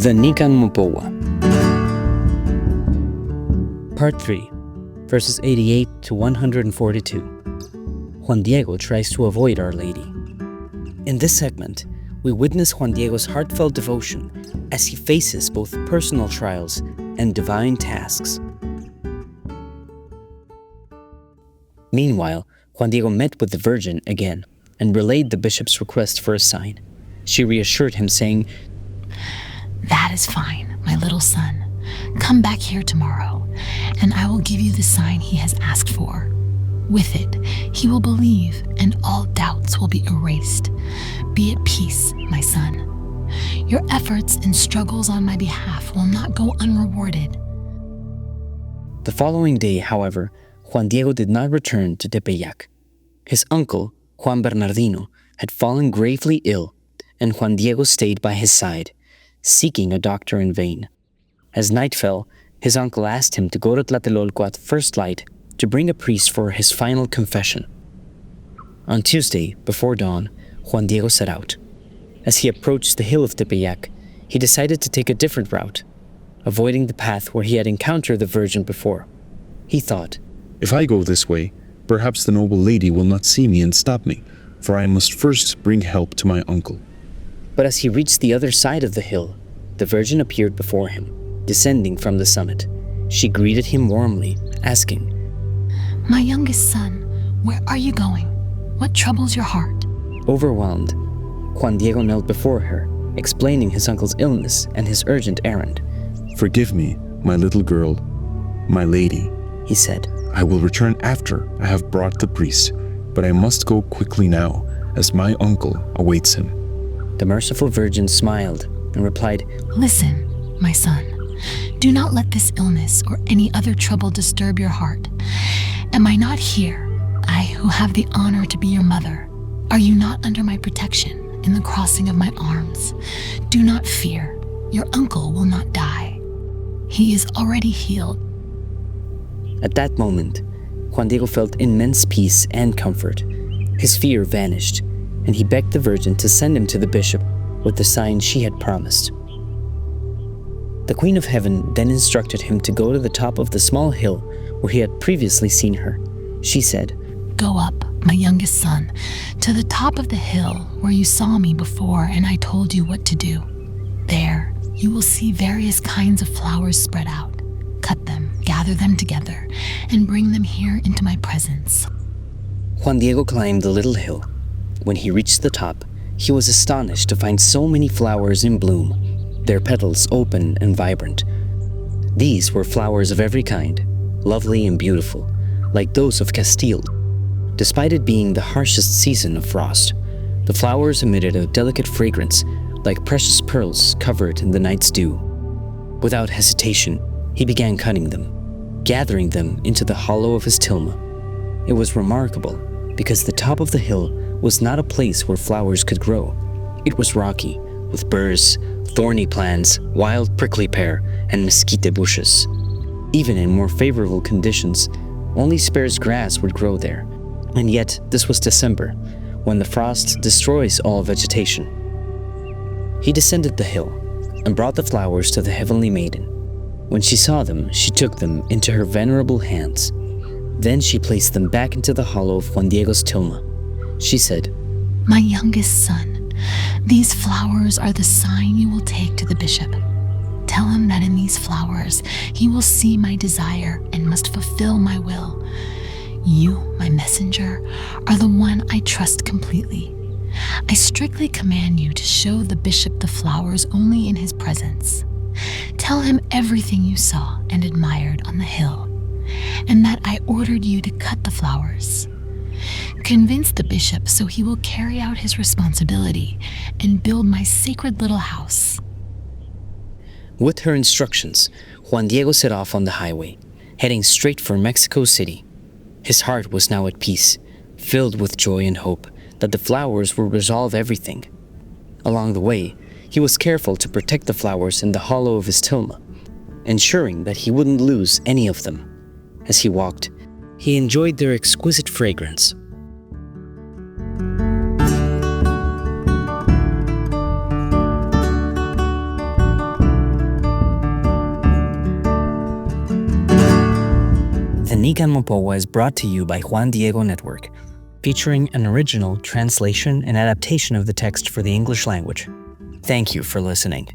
The Nican Mopohua. Part 3, verses 88 to 142. Juan Diego tries to avoid Our Lady. In this segment, we witness Juan Diego's heartfelt devotion as he faces both personal trials and divine tasks. Meanwhile, Juan Diego met with the Virgin again and relayed the bishop's request for a sign. She reassured him, saying, "That is fine, my little son. Come back here tomorrow, and I will give you the sign he has asked for. With it, he will believe, and all doubts will be erased. Be at peace, my son. Your efforts and struggles on my behalf will not go unrewarded." The following day, however, Juan Diego did not return to Tepeyac. His uncle, Juan Bernardino, had fallen gravely ill, and Juan Diego stayed by his side, seeking a doctor in vain. As night fell, his uncle asked him to go to Tlatelolco at first light to bring a priest for his final confession. On Tuesday, before dawn, Juan Diego set out. As he approached the hill of Tepeyac, he decided to take a different route, avoiding the path where he had encountered the Virgin before. He thought, "If I go this way, perhaps the noble lady will not see me and stop me, for I must first bring help to my uncle." But as he reached the other side of the hill, the Virgin appeared before him, descending from the summit. She greeted him warmly, asking, "My youngest son, where are you going? What troubles your heart?" Overwhelmed, Juan Diego knelt before her, explaining his uncle's illness and his urgent errand. "Forgive me, my little girl, my lady," he said. "I will return after I have brought the priest, but I must go quickly now, as my uncle awaits him." The merciful Virgin smiled and replied, "Listen, my son. Do not let this illness or any other trouble disturb your heart. Am I not here, I who have the honor to be your mother? Are you not under my protection in the crossing of my arms? Do not fear. Your uncle will not die. He is already healed." At that moment, Juan Diego felt immense peace and comfort. His fear vanished, and he begged the Virgin to send him to the bishop with the sign she had promised. The Queen of Heaven then instructed him to go to the top of the small hill where he had previously seen her. She said, "Go up, my youngest son, to the top of the hill where you saw me before and I told you what to do. There, you will see various kinds of flowers spread out. Cut them, gather them together, and bring them here into my presence." Juan Diego climbed the little hill. When he reached the top, he was astonished to find so many flowers in bloom, their petals open and vibrant. These were flowers of every kind, lovely and beautiful, like those of Castile. Despite it being the harshest season of frost, the flowers emitted a delicate fragrance, like precious pearls covered in the night's dew. Without hesitation, he began cutting them, gathering them into the hollow of his tilma. It was remarkable because the top of the hill was not a place where flowers could grow. It was rocky, with burrs, thorny plants, wild prickly pear, and mesquite bushes. Even in more favorable conditions, only sparse grass would grow there. And yet, this was December, when the frost destroys all vegetation. He descended the hill and brought the flowers to the Heavenly Maiden. When she saw them, she took them into her venerable hands. Then she placed them back into the hollow of Juan Diego's tilma. She said, "My youngest son, these flowers are the sign you will take to the bishop. Tell him that in these flowers he will see my desire and must fulfill my will. You, my messenger, are the one I trust completely. I strictly command you to show the bishop the flowers only in his presence. Tell him everything you saw and admired on the hill, and that I ordered you to cut the flowers. Convince the bishop so he will carry out his responsibility and build my sacred little house." With her instructions, Juan Diego set off on the highway, heading straight for Mexico City. His heart was now at peace, filled with joy and hope that the flowers would resolve everything. Along the way, he was careful to protect the flowers in the hollow of his tilma, ensuring that he wouldn't lose any of them. As he walked, he enjoyed their exquisite fragrance. Nican Mopohua is brought to you by Juan Diego Network, featuring an original translation and adaptation of the text for the English language. Thank you for listening.